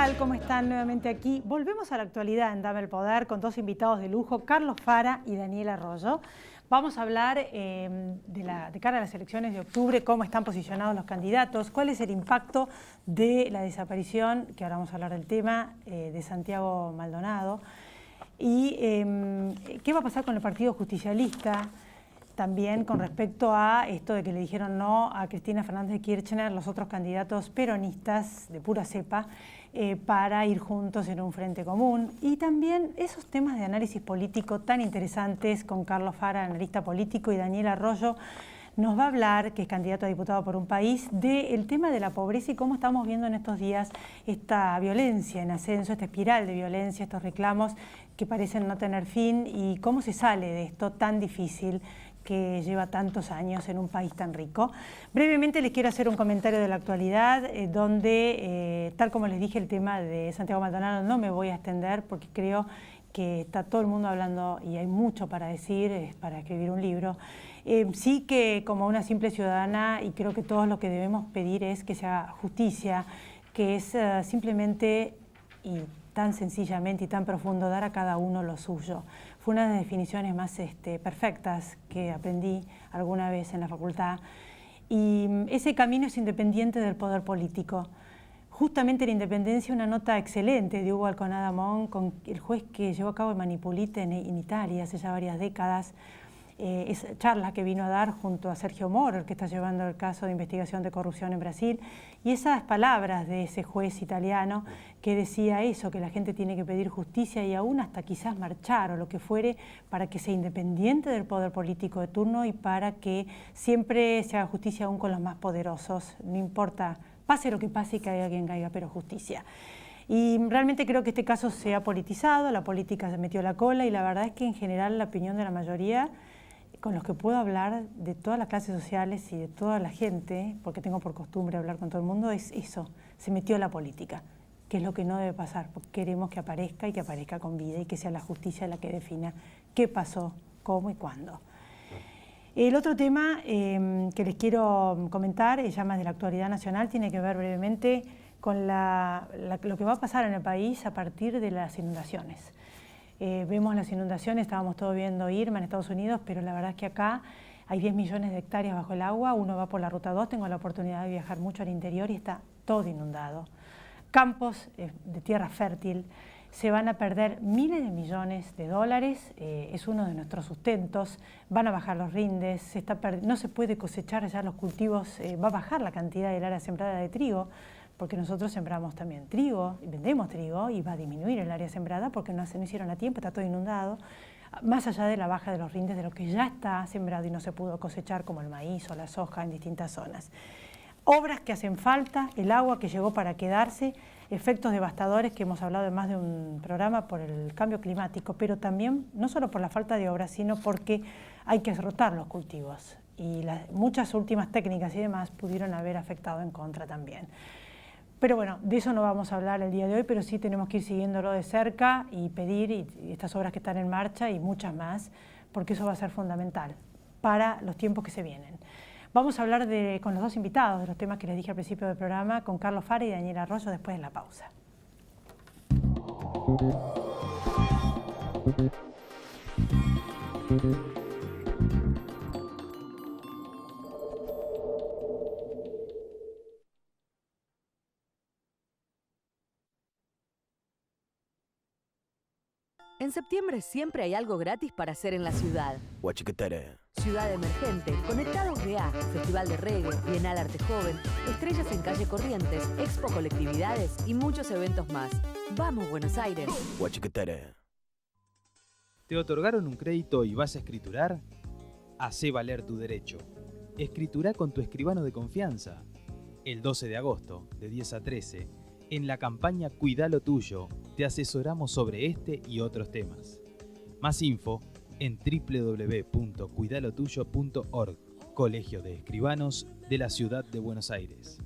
tal? ¿Cómo están nuevamente aquí? Volvemos a la actualidad en Dame el Poder con dos invitados de lujo, Carlos Fara y Daniel Arroyo. Vamos a hablar de cara a las elecciones de octubre, cómo están posicionados los candidatos, cuál es el impacto de la desaparición, que ahora vamos a hablar del tema, de Santiago Maldonado, y qué va a pasar con el Partido Justicialista, también con respecto a esto de que le dijeron no a Cristina Fernández de Kirchner, los otros candidatos peronistas de pura cepa, para ir juntos en un frente común. Y también esos temas de análisis político tan interesantes con Carlos Fara, analista político, y Daniel Arroyo nos va a hablar, que es candidato a diputado por un país, del tema de la pobreza y cómo estamos viendo en estos días esta violencia en ascenso, esta espiral de violencia, estos reclamos que parecen no tener fin y cómo se sale de esto tan difícil que lleva tantos años en un país tan rico. Brevemente les quiero hacer un comentario de la actualidad, donde, tal como les dije, el tema de Santiago Maldonado no me voy a extender porque creo que está todo el mundo hablando y hay mucho para decir, para escribir un libro. Sí que como una simple ciudadana, y creo que todos lo que debemos pedir es que se haga justicia, que es simplemente y tan sencillamente y tan profundo dar a cada uno lo suyo. Fue una de las definiciones más perfectas que aprendí alguna vez en la facultad. Y ese camino es independiente del poder político. Justamente la independencia, una nota excelente de Hugo Alconada Mon, con el juez que llevó a cabo el Manipulite en Italia hace ya varias décadas, esa charla que vino a dar junto a Sergio Moro, el que está llevando el caso de investigación de corrupción en Brasil, y esas palabras de ese juez italiano que decía eso, que la gente tiene que pedir justicia y aún hasta quizás marchar o lo que fuere para que sea independiente del poder político de turno y para que siempre se haga justicia aún con los más poderosos, no importa, pase lo que pase y caiga quien caiga, pero justicia. Y realmente creo que este caso se ha politizado, la política se metió la cola y la verdad es que en general la opinión de la mayoría, con los que puedo hablar de todas las clases sociales y de toda la gente, porque tengo por costumbre hablar con todo el mundo, es eso, se metió la política, que es lo que no debe pasar, porque queremos que aparezca y que aparezca con vida y que sea la justicia la que defina qué pasó, cómo y cuándo. El otro tema que les quiero comentar, es ya más de la actualidad nacional, tiene que ver brevemente con lo que va a pasar en el país a partir de las inundaciones. Vemos las inundaciones, estábamos todos viendo Irma en Estados Unidos, pero la verdad es que acá hay 10 millones de hectáreas bajo el agua, uno va por la Ruta 2, tengo la oportunidad de viajar mucho al interior y está todo inundado. Campos de tierra fértil, se van a perder miles de millones de dólares, es uno de nuestros sustentos, van a bajar los rindes, no se puede cosechar ya los cultivos, va a bajar la cantidad del área sembrada de trigo, porque nosotros sembramos también trigo, y vendemos trigo, y va a disminuir el área sembrada porque no hicieron a tiempo, está todo inundado, más allá de la baja de los rindes de lo que ya está sembrado y no se pudo cosechar, como el maíz o la soja en distintas zonas. Obras que hacen falta, el agua que llegó para quedarse, efectos devastadores que hemos hablado en más de un programa por el cambio climático, pero también no solo por la falta de obras, sino porque hay que rotar los cultivos y muchas últimas técnicas y demás pudieron haber afectado en contra también. Pero bueno, de eso no vamos a hablar el día de hoy, pero sí tenemos que ir siguiéndolo de cerca y pedir y estas obras que están en marcha y muchas más, porque eso va a ser fundamental para los tiempos que se vienen. Vamos a hablar con los dos invitados de los temas que les dije al principio del programa, con Carlos Fara y Daniel Arroyo, después de la pausa. En septiembre siempre hay algo gratis para hacer en la ciudad. Huachiquetere. Ciudad Emergente, Conectados GA, Festival de Reggae, Bienal Arte Joven, Estrellas en Calle Corrientes, Expo Colectividades y muchos eventos más. ¡Vamos, Buenos Aires! Huachiquetere. ¿Te otorgaron un crédito y vas a escriturar? Hacé valer tu derecho. Escriturá con tu escribano de confianza. El 12 de agosto, de 10 a 13, en la campaña Cuidá lo tuyo, te asesoramos sobre este y otros temas. Más info en www.cuidalotuyo.org, Colegio de Escribanos de la Ciudad de Buenos Aires.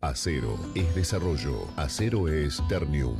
Acero es desarrollo, acero es Ternium.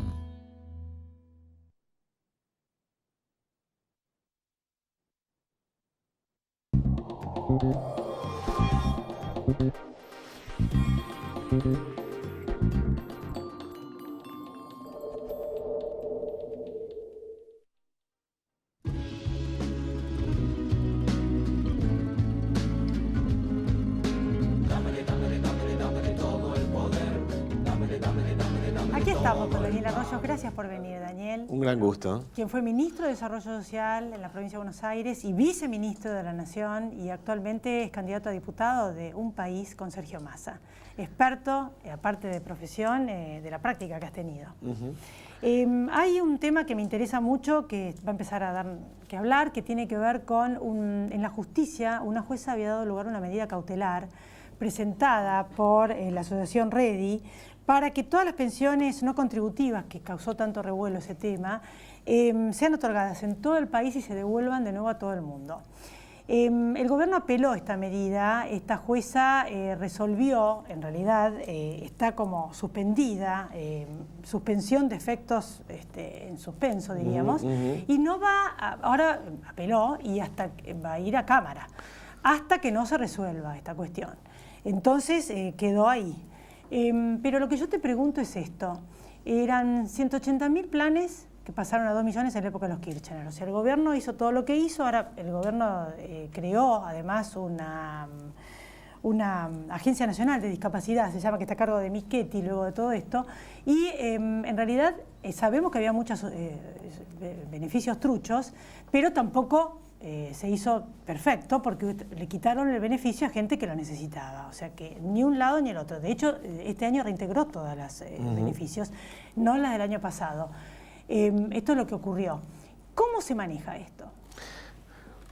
Estamos con Daniel Arroyo. Gracias por venir, Daniel. Un gran gusto. Quien fue ministro de Desarrollo Social en la provincia de Buenos Aires y viceministro de la Nación y actualmente es candidato a diputado de Un País con Sergio Massa. Experto, aparte de profesión, de la práctica que has tenido. Hay un tema que me interesa mucho, que va a empezar a dar que hablar, que tiene que ver con, en la justicia, una jueza había dado lugar a una medida cautelar presentada por la asociación REDI para que todas las pensiones no contributivas, que causó tanto revuelo ese tema, sean otorgadas en todo el país y se devuelvan de nuevo a todo el mundo. El gobierno apeló esta medida, esta jueza resolvió, en realidad está como suspendida, suspensión de efectos en suspenso, diríamos, y no va, ahora apeló y hasta va a ir a Cámara, hasta que no se resuelva esta cuestión. Entonces quedó ahí. Pero lo que yo te pregunto es esto, eran 180.000 planes que pasaron a 2 millones en la época de los Kirchner. O sea, el gobierno hizo todo lo que hizo, ahora el gobierno creó además una Agencia Nacional de Discapacidad, se llama, que está a cargo de Michetti luego de todo esto, y en realidad sabemos que había muchos beneficios truchos, pero tampoco se hizo perfecto porque le quitaron el beneficio a gente que lo necesitaba, o sea que ni un lado ni el otro. De hecho, este año reintegró todos los beneficios, no las del año pasado. Esto es lo que ocurrió. ¿Cómo se maneja esto?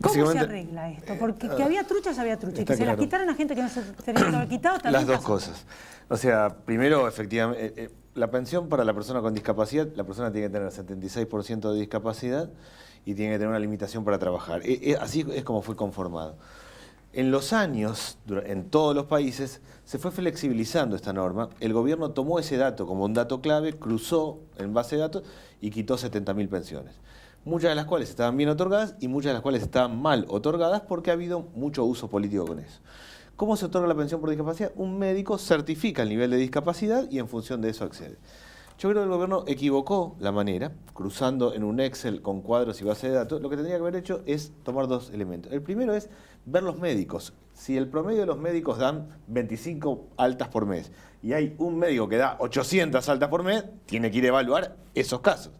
¿Cómo se arregla esto? Porque que había truchas, y que se las quitaron a gente que no se tenía que haber quitado también. Las dos cosas. O sea, primero, efectivamente, la pensión para la persona con discapacidad, la persona tiene que tener 76% de discapacidad y tiene que tener una limitación para trabajar. Así es como fue conformado. En los años, en todos los países, se fue flexibilizando esta norma. El gobierno tomó ese dato como un dato clave, cruzó en base de datos y quitó 70.000 pensiones. Muchas de las cuales estaban bien otorgadas y muchas de las cuales estaban mal otorgadas porque ha habido mucho uso político con eso. ¿Cómo se otorga la pensión por discapacidad? Un médico certifica el nivel de discapacidad y en función de eso accede. Yo creo que el gobierno equivocó la manera, cruzando en un Excel con cuadros y base de datos. Lo que tendría que haber hecho es tomar dos elementos. El primero es ver los médicos. Si el promedio de los médicos dan 25 altas por mes y hay un médico que da 800 altas por mes, tiene que ir a evaluar esos casos.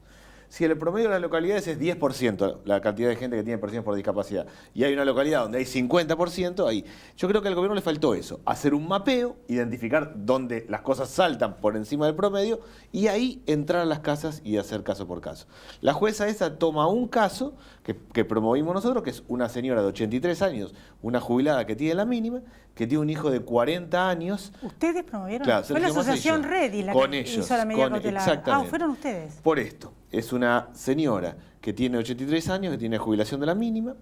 Si el promedio de las localidades es 10%, la cantidad de gente que tiene pensiones por discapacidad, y hay una localidad donde hay 50%, ahí. Yo creo que al gobierno le faltó eso, hacer un mapeo, identificar dónde las cosas saltan por encima del promedio, y ahí entrar a las casas y hacer caso por caso. La jueza esa toma un caso que promovimos nosotros, que es una señora de 83 años, una jubilada que tiene la mínima, que tiene un hijo de 40 años. ¿Ustedes promovieron? Claro, fue la asociación REDI la que hizo la medida cautelar. Exactamente. ¿Fueron ustedes? Por esto, es una señora que tiene 83 años, que tiene jubilación de la mínima,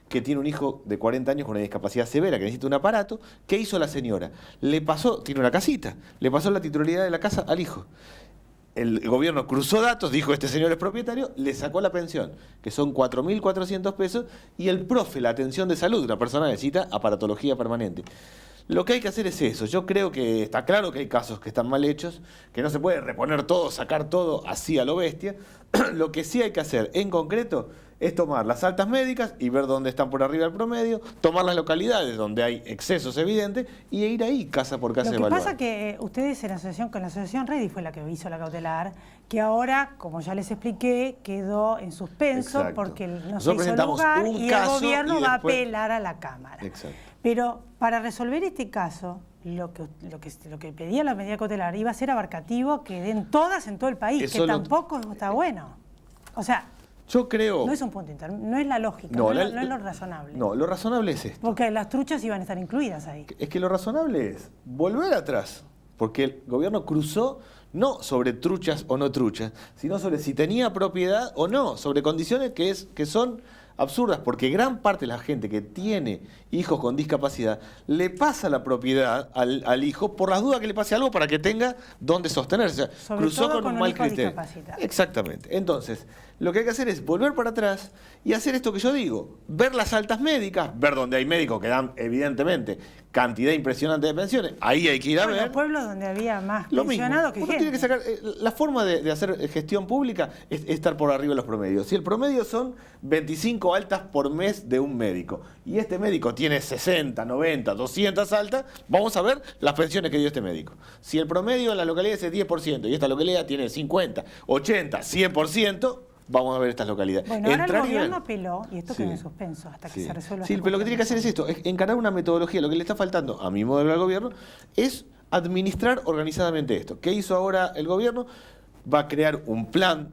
que tiene un hijo de 40 años con una discapacidad severa, que necesita un aparato. ¿Qué hizo la señora? Le pasó, tiene una casita, le pasó la titularidad de la casa al hijo. El gobierno cruzó datos, dijo este señor es propietario, le sacó la pensión, que son 4.400 pesos, y el profe, la atención de salud, una persona necesita aparatología permanente. Lo que hay que hacer es eso. Yo creo que está claro que hay casos que están mal hechos, que no se puede reponer todo, sacar todo así a lo bestia. Lo que sí hay que hacer en concreto es tomar las altas médicas y ver dónde están por arriba del promedio, tomar las localidades donde hay excesos evidentes y ir ahí casa por casa a evaluar. Lo que pasa es que ustedes en asociación con la asociación REDI fue la que hizo la cautelar, que ahora, como ya les expliqué, quedó en suspenso. Exacto. Porque no se hizo lugar y el gobierno va a apelar a la Cámara. Exacto. Pero para resolver este caso, lo que pedía la medida cautelar iba a ser abarcativo, que den todas en todo el país, eso que tampoco está bueno. O sea, yo creo... No es un punto interno, no es la lógica, no es lo razonable. No, lo razonable es esto. Porque las truchas iban a estar incluidas ahí. Es que lo razonable es volver atrás, porque el gobierno cruzó no sobre truchas o no truchas, sino sobre si tenía propiedad o no, sobre condiciones que son absurdas, porque gran parte de la gente que tiene hijos con discapacidad le pasa la propiedad al hijo por las dudas que le pase algo para que tenga dónde sostenerse. O sea, sobre cruzó todo con un mal criterio. Exactamente. Entonces, lo que hay que hacer es volver para atrás y hacer esto que yo digo, ver las altas médicas, ver donde hay médicos que dan evidentemente cantidad impresionante de pensiones, ahí hay que ir a ver. Los pueblos donde había más Lo mismo. pensionados que Uno gente. tiene que sacar, la forma de hacer gestión pública es estar por arriba de los promedios. Si el promedio son 25 altas por mes de un médico y este médico tiene 60, 90, 200 altas, vamos a ver las pensiones que dio este médico. Si el promedio en la localidad es el 10% y esta localidad tiene 50, 80, 100%, vamos a ver estas localidades. Bueno, ahora el Entrar y ver. gobierno apeló y esto Sí. quedó en suspenso hasta que Sí. se resuelva. Sí, esta pero lo que tiene que hacer cuestión. es esto, es encarar una metodología. Lo que le está faltando, a mi modelo al gobierno, es administrar organizadamente esto. ¿Qué hizo ahora el gobierno? Va a crear un plan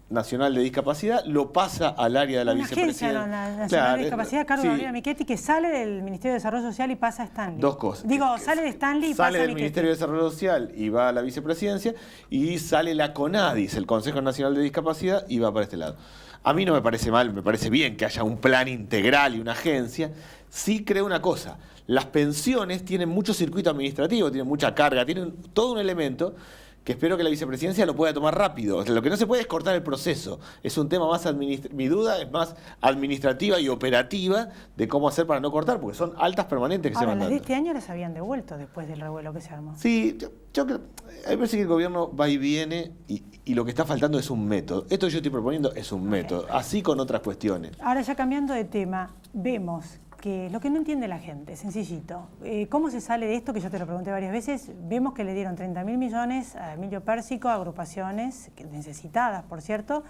nacional de discapacidad, lo pasa al área de la Una agencia vicepresidencia. nacional Claro, de discapacidad a cargo sí. de Gabriela Michetti que sale del Ministerio de Desarrollo Social y pasa a Stanley. Dos cosas. Digo, sale de Stanley y sale pasa a del Michetti. Ministerio de Desarrollo Social y va a la vicepresidencia, y sale la CONADIS, el Consejo Nacional de Discapacidad, y va para este lado. A mí no me parece mal, me parece bien que haya un plan integral y una agencia. Sí creo una cosa, las pensiones tienen mucho circuito administrativo, tienen mucha carga, tienen todo un elemento que espero que la vicepresidencia lo pueda tomar rápido. O sea, lo que no se puede es cortar el proceso. Es un tema más mi duda es más administrativa y operativa de cómo hacer para no cortar, porque son altas permanentes que se Ahora, van las de dando. este año las habían devuelto después del revuelo que se armó. Sí, yo creo, a mí me parece que el gobierno va y viene y lo que está faltando es un método. Esto que yo estoy proponiendo es un método, así con otras cuestiones. Ahora, ya cambiando de tema, vemos que lo que no entiende la gente, sencillito, ¿cómo se sale de esto? Que yo te lo pregunté varias veces. Vemos que le dieron 30.000 millones a Emilio Pérsico, a agrupaciones necesitadas, por cierto,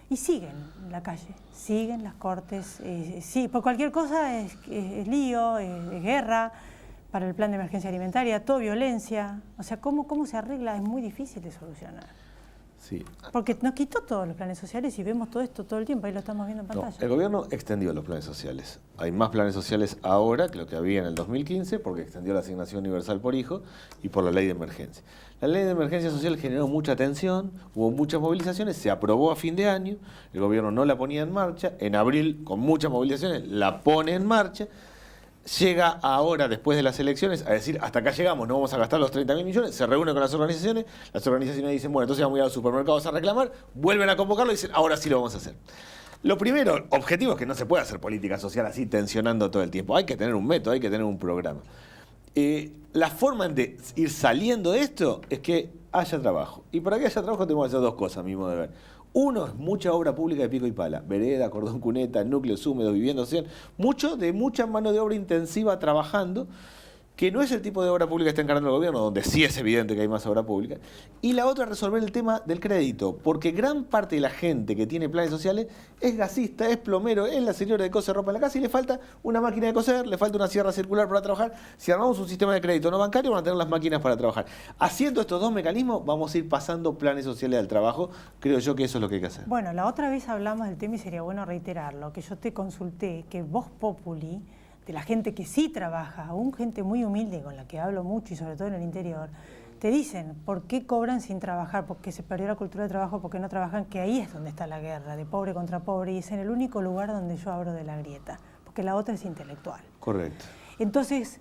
y siguen en la calle, siguen las cortes. Sí, por cualquier cosa es lío, es guerra, para el plan de emergencia alimentaria, todo violencia. O sea, ¿cómo se arregla? Es muy difícil de solucionar. Sí. Porque nos quitó todos los planes sociales y vemos todo esto todo el tiempo, ahí lo estamos viendo en No, pantalla. el gobierno extendió los planes sociales. Hay más planes sociales ahora que lo que había en el 2015 porque extendió la asignación universal por hijo y por la ley de emergencia. La ley de emergencia social generó mucha tensión, hubo muchas movilizaciones, se aprobó a fin de año, el gobierno no la ponía en marcha, en abril con muchas movilizaciones la pone en marcha. Llega ahora, después de las elecciones, a decir, hasta acá llegamos, no vamos a gastar los 30.000 millones, se reúne con las organizaciones dicen, bueno, entonces vamos a ir a los supermercados a reclamar, vuelven a convocarlo y dicen, ahora sí lo vamos a hacer. Lo primero, objetivo es que no se puede hacer política social así tensionando todo el tiempo, hay que tener un método, hay que tener un programa. La forma de ir saliendo de esto es que haya trabajo. Y para que haya trabajo tenemos que hacer dos cosas, a mi modo de ver. Uno es mucha obra pública de pico y pala, vereda, cordón cuneta, núcleos húmedos, vivienda social, mucha mano de obra intensiva trabajando, que no es el tipo de obra pública que está encarando el gobierno, donde sí es evidente que hay más obra pública. Y la otra es resolver el tema del crédito, porque gran parte de la gente que tiene planes sociales es gasista, es plomero, es la señora de coser ropa en la casa y le falta una máquina de coser, le falta una sierra circular para trabajar. Si armamos un sistema de crédito no bancario, van a tener las máquinas para trabajar. Haciendo estos dos mecanismos, vamos a ir pasando planes sociales al trabajo. Creo yo que eso es lo que hay que hacer. Bueno, la otra vez hablamos del tema y sería bueno reiterarlo, que yo te consulté que Vox Populi, de la gente que sí trabaja, aún gente muy humilde con la que hablo mucho y sobre todo en el interior, te dicen por qué cobran sin trabajar, porque se perdió la cultura de trabajo, porque no trabajan, que ahí es donde está la guerra, de pobre contra pobre, y es en el único lugar donde yo abro de la grieta, porque la otra es intelectual. Correcto. Entonces,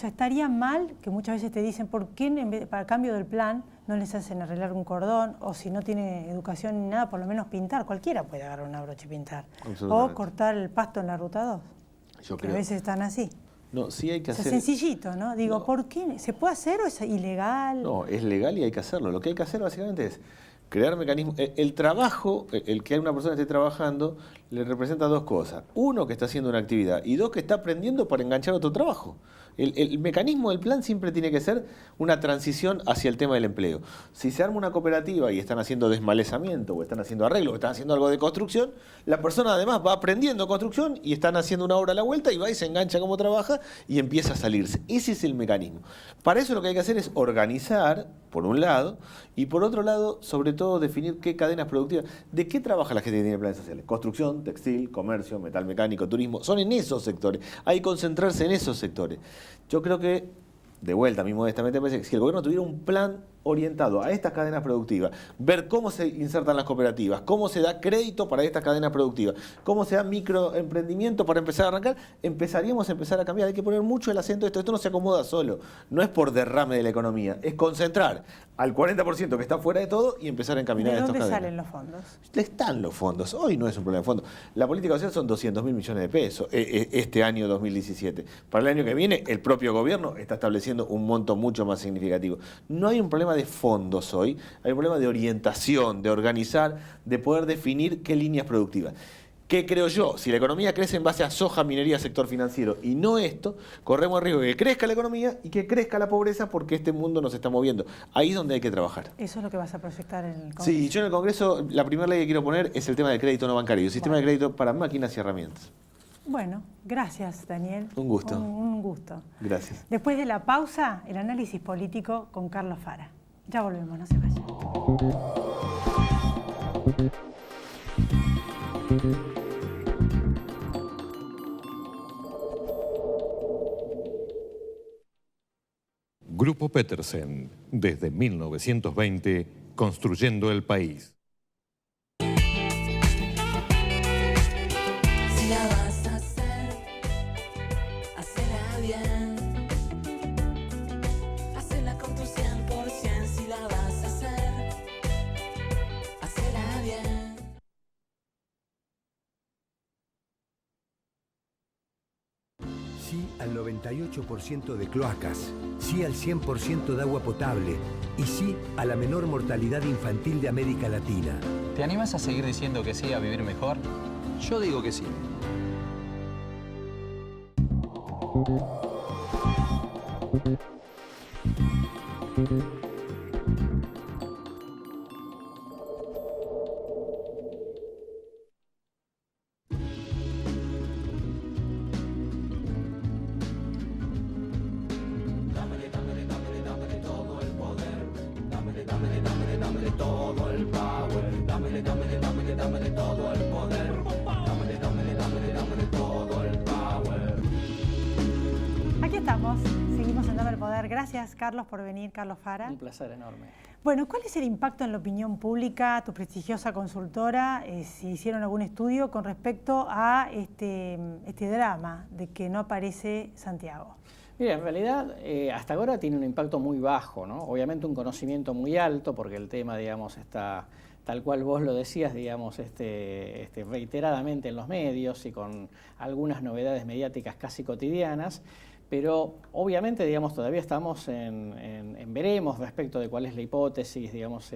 estaría mal que muchas veces te dicen por qué para cambio del plan no les hacen arreglar un cordón, o si no tiene educación ni nada, por lo menos pintar, cualquiera puede agarrar una brocha y pintar, o cortar el pasto en la ruta 2. Yo Que creo. a veces están así. No, sí hay que O sea, hacer. sencillito, ¿no? Digo, No. ¿por qué? ¿Se puede hacer o es ilegal? No, es legal y hay que hacerlo. Lo que hay que hacer básicamente es crear mecanismos. El trabajo, el que una persona esté trabajando, le representa dos cosas. Uno, que está haciendo una actividad, y dos, que está aprendiendo para enganchar otro trabajo. El mecanismo del plan siempre tiene que ser una transición hacia el tema del empleo. Si se arma una cooperativa y están haciendo desmalezamiento, o están haciendo arreglo, o están haciendo algo de construcción, la persona además va aprendiendo construcción y están haciendo una obra a la vuelta y va y se engancha como trabaja y empieza a salirse. Ese es el mecanismo. Para eso lo que hay que hacer es organizar, por un lado, y por otro lado, sobre todo, definir qué cadenas productivas. ¿De qué trabaja la gente que tiene planes sociales? Construcción, textil, comercio, metal mecánico, turismo. Son en esos sectores. Hay que concentrarse en esos sectores. Yo creo que, de vuelta, a mí modestamente, me parece que si el gobierno tuviera un plan orientado a estas cadenas productivas, ver cómo se insertan las cooperativas, cómo se da crédito para estas cadenas productivas, cómo se da microemprendimiento para empezar a arrancar, empezaríamos a empezar a cambiar. Hay que poner mucho el acento de esto. Esto no se acomoda solo, no es por derrame de la economía, es concentrar al 40% que está fuera de todo y empezar a encaminar a estos cadenas. ¿De dónde salen los fondos? Están los fondos. Hoy no es un problema de fondos. La política social son 200.000 millones de pesos este año 2017. Para el año que viene, el propio gobierno está estableciendo un monto mucho más significativo. No hay un problema de fondos hoy, hay un problema de orientación, de organizar, de poder definir qué líneas productivas. ¿Qué creo yo? Si la economía crece en base a soja, minería, sector financiero y no esto, corremos el riesgo de que crezca la economía y que crezca la pobreza porque este mundo nos está moviendo. Ahí es donde hay que trabajar. ¿Eso es lo que vas a proyectar en el Congreso? Sí, yo en el Congreso la primera ley que quiero poner es el tema del crédito no bancario, el sistema de crédito para máquinas y herramientas. Bueno, gracias, Daniel. Un gusto. Un gusto. Gracias. Después de la pausa, el análisis político con Carlos Fara. Ya volvemos, no se vayan. Grupo Petersen, desde 1920, construyendo el país. Si la vas a hacer, hacela bien. Hacela con tu 100%. Si la vas a hacer, hacela bien. Sí al 98% de cloacas, sí al 100% de agua potable y sí a la menor mortalidad infantil de América Latina. ¿Te animas a seguir diciendo que sí a vivir mejor? Yo digo que sí. Aquí estamos, seguimos en Dame el Poder. Gracias, Carlos, por venir, Carlos Fara. Un placer enorme. Bueno, ¿cuál es el impacto en la opinión pública, tu prestigiosa consultora, si hicieron algún estudio con respecto a este drama de que no aparece Santiago? Mira, en realidad hasta ahora tiene un impacto muy bajo, ¿no? Obviamente un conocimiento muy alto porque el tema, digamos, está tal cual vos lo decías, digamos, reiteradamente en los medios y con algunas novedades mediáticas casi cotidianas. Pero obviamente, digamos, todavía estamos en veremos respecto de cuál es la hipótesis, digamos,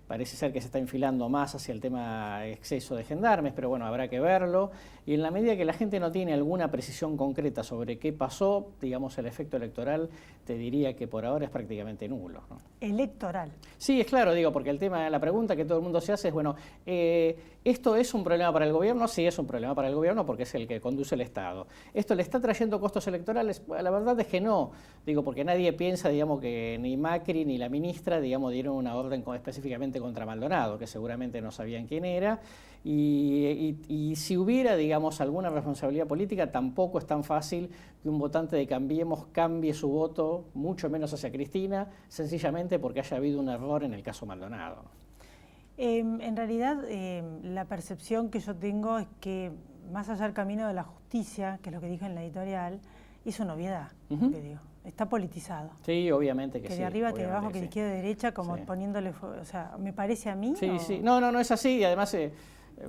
parece ser que se está enfilando más hacia el tema exceso de gendarmes, pero bueno, habrá que verlo. Y en la medida que la gente no tiene alguna precisión concreta sobre qué pasó, digamos, el efecto electoral, te diría que por ahora es prácticamente nulo, ¿no? Electoral. Sí, es claro, digo, porque el tema, la pregunta que todo el mundo se hace es, bueno, ¿esto es un problema para el gobierno? Sí, es un problema para el gobierno porque es el que conduce el Estado. ¿Esto le está trayendo costos electorales? La verdad es que no, digo, porque nadie piensa, digamos, que ni Macri ni la ministra, digamos, dieron una orden específicamente contra Maldonado, que seguramente no sabían quién era, y si hubiera, digamos, alguna responsabilidad política, tampoco es tan fácil que un votante de Cambiemos cambie su voto, mucho menos hacia Cristina, sencillamente porque haya habido un error en el caso Maldonado. En realidad, la percepción que yo tengo es que, más allá del camino de la justicia, que es lo que dije en la editorial, es una obviedad, lo que digo. Está politizado. Sí, obviamente que sí. Que de arriba, que de abajo, que de izquierda, de derecha, como poniéndole... O sea, ¿me parece a mí? Sí, ¿o? sí. No es así. Y además,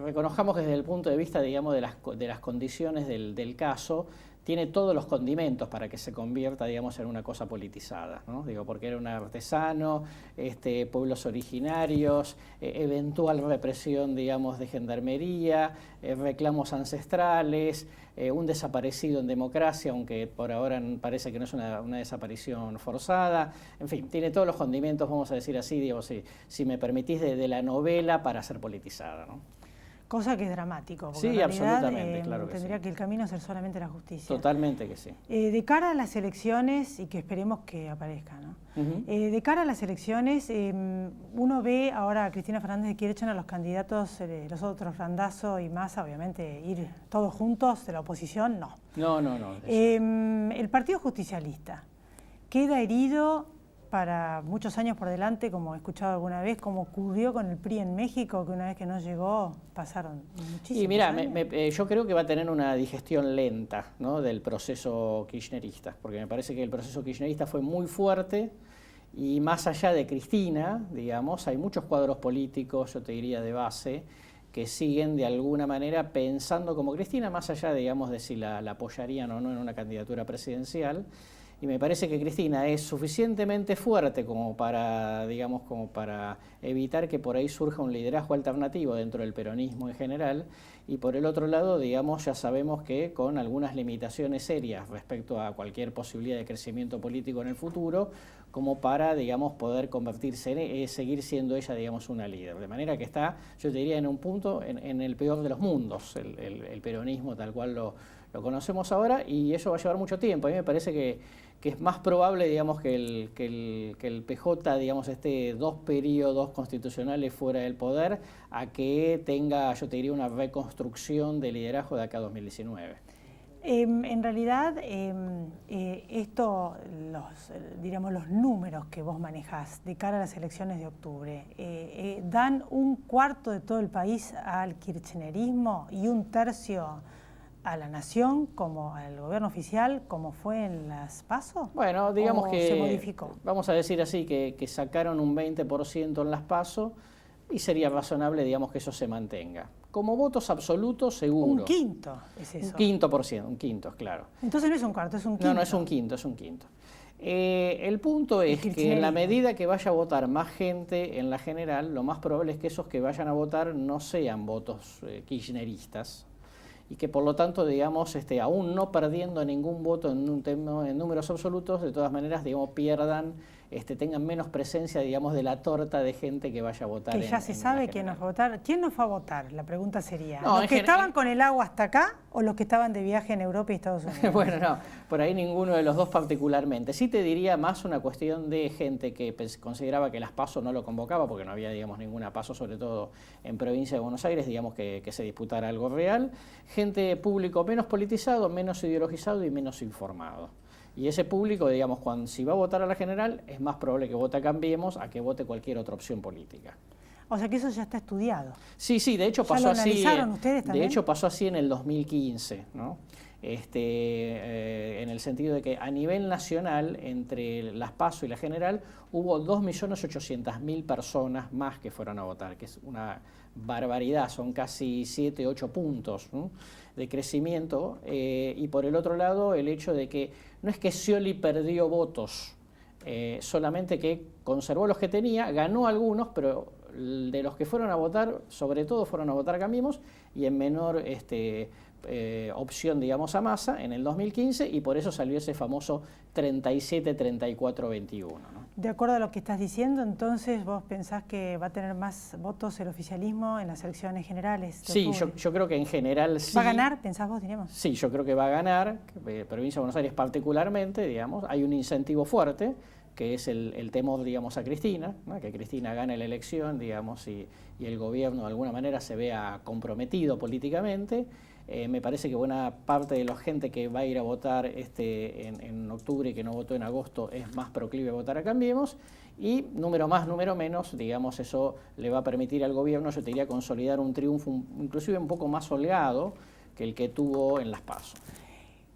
reconozcamos que desde el punto de vista, digamos, de las condiciones del caso, tiene todos los condimentos para que se convierta, digamos, en una cosa politizada, ¿no? Digo, porque era un artesano, pueblos originarios, eventual represión, digamos, de gendarmería, reclamos ancestrales, un desaparecido en democracia, aunque por ahora parece que no es una desaparición forzada. En fin, tiene todos los condimentos, vamos a decir así, digo, si me permitís, de la novela para ser politizada, ¿no? Cosa que es dramático, porque sí, en realidad, absolutamente, claro que tendría sí. que el camino ser solamente la justicia. Totalmente que sí. De cara a las elecciones, y que esperemos que aparezca, ¿no? De cara a las elecciones, uno ve ahora a Cristina Fernández de Kirchner, a los candidatos, los otros, Randazzo y Massa, obviamente, ir todos juntos de la oposición, no. No. El Partido Justicialista queda herido para muchos años por delante, como he escuchado alguna vez, como ocurrió con el PRI en México, que una vez que no llegó pasaron muchísimos Y mira, años. yo creo que va a tener una digestión lenta, ¿no?, del proceso kirchnerista, porque me parece que el proceso kirchnerista fue muy fuerte y más allá de Cristina, digamos, hay muchos cuadros políticos, yo te diría de base, que siguen de alguna manera pensando como Cristina, más allá, digamos, de si la apoyarían o no en una candidatura presidencial. Y me parece que Cristina es suficientemente fuerte como para, digamos, como para evitar que por ahí surja un liderazgo alternativo dentro del peronismo en general. Y por el otro lado, digamos, ya sabemos que con algunas limitaciones serias respecto a cualquier posibilidad de crecimiento político en el futuro, como para, digamos, poder convertirse, seguir siendo ella, digamos, una líder. De manera que está, yo te diría, en un punto, en el peor de los mundos, el peronismo tal cual lo conocemos ahora, y eso va a llevar mucho tiempo. A mí me parece que es más probable, digamos, que el PJ, digamos, esté 2 periodos constitucionales fuera del poder, a que tenga, yo te diría, una reconstrucción de liderazgo de acá a 2019. En realidad, diríamos, los números que vos manejás de cara a las elecciones de octubre, dan 1/4 de todo el país al kirchnerismo y 1/3 a la nación, como al gobierno oficial, como fue en las PASO. Bueno, digamos que se modificó. Vamos a decir así, que sacaron un 20% en las PASO y sería razonable, digamos, que eso se mantenga. Como votos absolutos, seguro. 1/5 es eso. 1/5%, 1/5, claro. Entonces no es 1/4, es 1/5. No, es 1/5, es 1/5. El punto es que en la medida que vaya a votar más gente en la general, lo más probable es que esos que vayan a votar no sean votos kirchneristas, y que por lo tanto, digamos, aún no perdiendo ningún voto en números absolutos, de todas maneras, digamos, pierdan, tengan menos presencia, digamos, de la torta de gente que vaya a votar. Que ya se sabe quién nos va a votar. ¿Quién nos va a votar? La pregunta sería, No, ¿los que estaban con el agua hasta acá o los que estaban de viaje en Europa y Estados Unidos? Bueno, no, por ahí ninguno de los dos particularmente. Sí te diría más una cuestión de gente que consideraba que las PASO no lo convocaba, porque no había, digamos, ninguna PASO, sobre todo en provincia de Buenos Aires, digamos, que se disputara algo real. Gente público menos politizado, menos ideologizado y menos informado. Y ese público, digamos, si va a votar a la general, es más probable que vote a Cambiemos a que vote cualquier otra opción política. O sea que eso ya está estudiado. Sí, de hecho pasó así. ¿Analizaron ustedes también? De hecho pasó así en el 2015, ¿no? En el sentido de que a nivel nacional, entre las PASO y la general, hubo 2.800.000 personas más que fueron a votar, que es una barbaridad, son casi 7, 8 puntos, ¿no?, de crecimiento. Y por el otro lado, el hecho de que no es que Scioli perdió votos, solamente que conservó los que tenía, ganó algunos, pero de los que fueron a votar, sobre todo fueron a votar Cambiemos, y en menor opción, digamos, a Massa en el 2015, y por eso salió ese famoso 37-34-21, ¿no? De acuerdo a lo que estás diciendo, entonces vos pensás que va a tener más votos el oficialismo en las elecciones generales de Sí, octubre. yo creo que en general sí. ¿Va a ganar, pensás vos, diríamos? Sí, yo creo que va a ganar, provincia de Buenos Aires particularmente, digamos, hay un incentivo fuerte, que es el temor, digamos, a Cristina, ¿no?, que Cristina gane la elección, digamos, y el gobierno de alguna manera se vea comprometido políticamente. Me parece que buena parte de la gente que va a ir a votar en octubre y que no votó en agosto es más proclive a votar a Cambiemos, y número más, número menos, digamos, eso le va a permitir al gobierno, yo te diría, consolidar un triunfo inclusive un poco más holgado que el que tuvo en las PASO.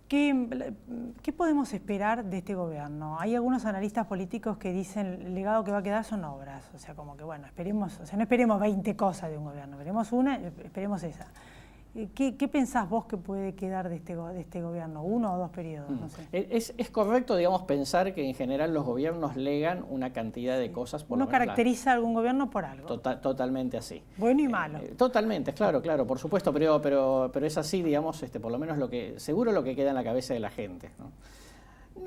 ¿Qué podemos esperar de este gobierno? Hay algunos analistas políticos que dicen el legado que va a quedar son obras, o sea, como que bueno, esperemos, o sea, no esperemos 20 cosas de un gobierno, esperemos una, esperemos esa. ¿Qué pensás vos que puede quedar de este gobierno? ¿1 o 2 periodos? No sé. Es correcto, digamos, pensar que en general los gobiernos legan una cantidad de cosas. Por Uno caracteriza a algún gobierno por algo. Totalmente así. Bueno y malo. Totalmente, claro, por supuesto, pero es así, digamos, por lo menos seguro lo que queda en la cabeza de la gente, ¿no?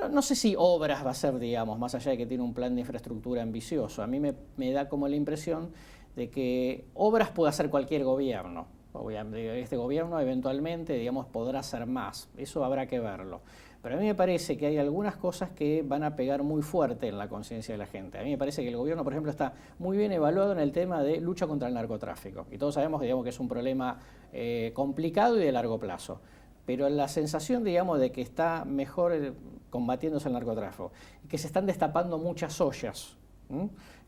No sé si obras va a ser, digamos, más allá de que tiene un plan de infraestructura ambicioso. A mí me da como la impresión de que obras puede hacer cualquier gobierno. Obviamente, este gobierno eventualmente, digamos, podrá hacer más, eso habrá que verlo. Pero a mí me parece que hay algunas cosas que van a pegar muy fuerte en la conciencia de la gente. A mí me parece que el gobierno, por ejemplo, está muy bien evaluado en el tema de lucha contra el narcotráfico. Y todos sabemos, digamos, que es un problema complicado y de largo plazo. pero la sensación, digamos, de que está mejor combatiéndose el narcotráfico, y que se están destapando muchas ollas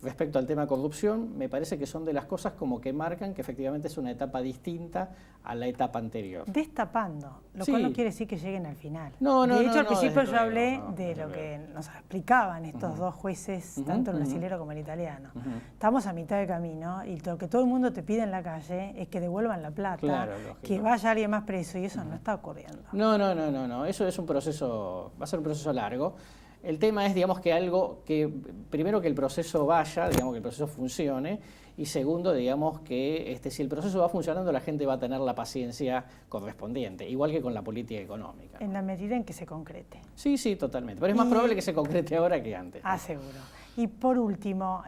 respecto al tema corrupción, me parece que son de las cosas como que marcan que efectivamente es una etapa distinta a la etapa anterior. Destapando, lo Sí. cual no quiere decir que lleguen al final. No, de hecho, al no, principio desde yo hablé luego, no, de desde lo luego. que nos explicaban estos dos jueces, tanto el brasilero como el italiano. Estamos a mitad de camino y lo que todo el mundo te pide en la calle es que devuelvan la plata, Claro, lógico. que vaya alguien más preso, y eso no está ocurriendo. No, eso es un proceso, va a ser un proceso largo. El tema es, digamos, que algo que, primero que el proceso vaya, digamos, que el proceso funcione, y segundo, digamos, que si el proceso va funcionando, la gente va a tener la paciencia correspondiente, igual que con la política económica. En la medida en que se concrete. Sí, totalmente, pero es más probable que se concrete ahora que antes. Ah, seguro. Y por último,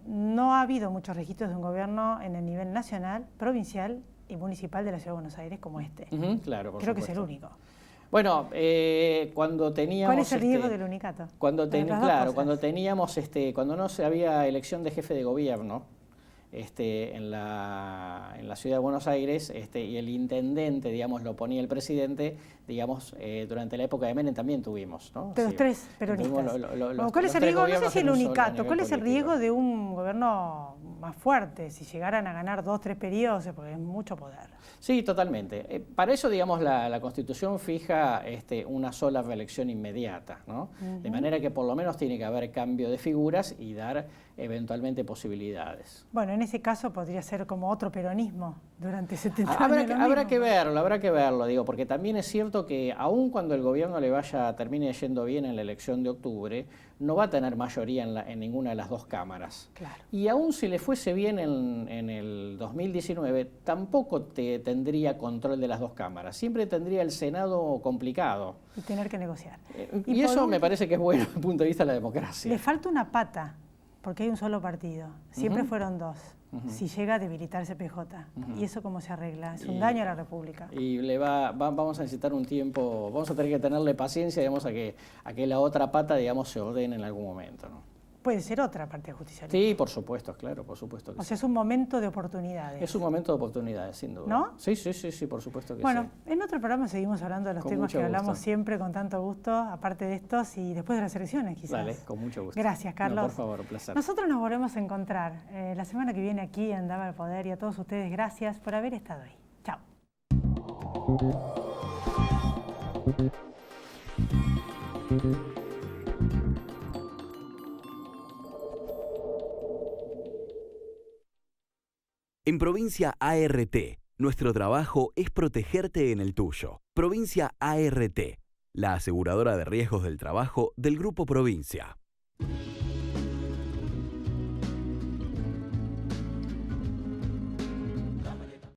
no ha habido muchos registros de un gobierno en el nivel nacional, provincial y municipal de la Ciudad de Buenos Aires como este. Claro, por Creo que es el supuesto. único. Bueno, cuando teníamos... ¿Cuál es el riesgo del unicato? Cuando Las dos cosas. cuando teníamos, cuando no se había elección de jefe de gobierno en la Ciudad de Buenos Aires, y el intendente, digamos, lo ponía el presidente, digamos, durante la época de Menem también tuvimos, ¿no? De los Sí, tres peronistas. tuvimos ¿Cuál es el tres riesgo? No sé gobiernos si en el un solo unicato. nivel ¿Cuál es el político. riesgo de un gobierno más fuerte? Si llegaran a ganar 2, 3 periodos, porque es mucho poder. Sí, totalmente. Para eso, digamos, la Constitución fija una sola reelección inmediata, ¿no? De manera que por lo menos tiene que haber cambio de figuras y dar eventualmente posibilidades. Bueno, en ese caso podría ser como otro peronismo durante 70 años. Habrá que verlo, digo, porque también es cierto que aun cuando el gobierno termine yendo bien en la elección de octubre, no va a tener mayoría en ninguna de las dos cámaras. Claro. Y aun si le fuese bien en el 2019, tampoco tendría control de las dos cámaras. Siempre tendría el Senado complicado. Y tener que negociar. Y eso me parece que es bueno desde el punto de vista de la democracia. Le falta una pata, porque hay un solo partido. Siempre fueron dos. Si llega a debilitarse PJ. ¿Y eso cómo se arregla? Es un daño a la República. Y vamos a necesitar un tiempo, vamos a tener que tenerle paciencia, digamos, a que la otra pata, digamos, se ordene en algún momento, ¿no? Puede ser otra parte judicial. Sí, por supuesto, claro, por supuesto que O sea, sí. es un momento de oportunidades. Es un momento de oportunidades, sin duda. ¿No? Sí, por supuesto que bueno, sí. en otro programa seguimos hablando de los Con temas mucho que hablamos gusto. siempre con tanto gusto, aparte de estos y después de las elecciones, quizás. Dale, con mucho gusto. Gracias, Carlos. No, por favor, un placer. Nosotros nos volvemos a encontrar la semana que viene aquí en Dame el Poder, y a todos ustedes gracias por haber estado ahí. Chao. En Provincia ART, nuestro trabajo es protegerte en el tuyo. Provincia ART, la aseguradora de riesgos del trabajo del Grupo Provincia.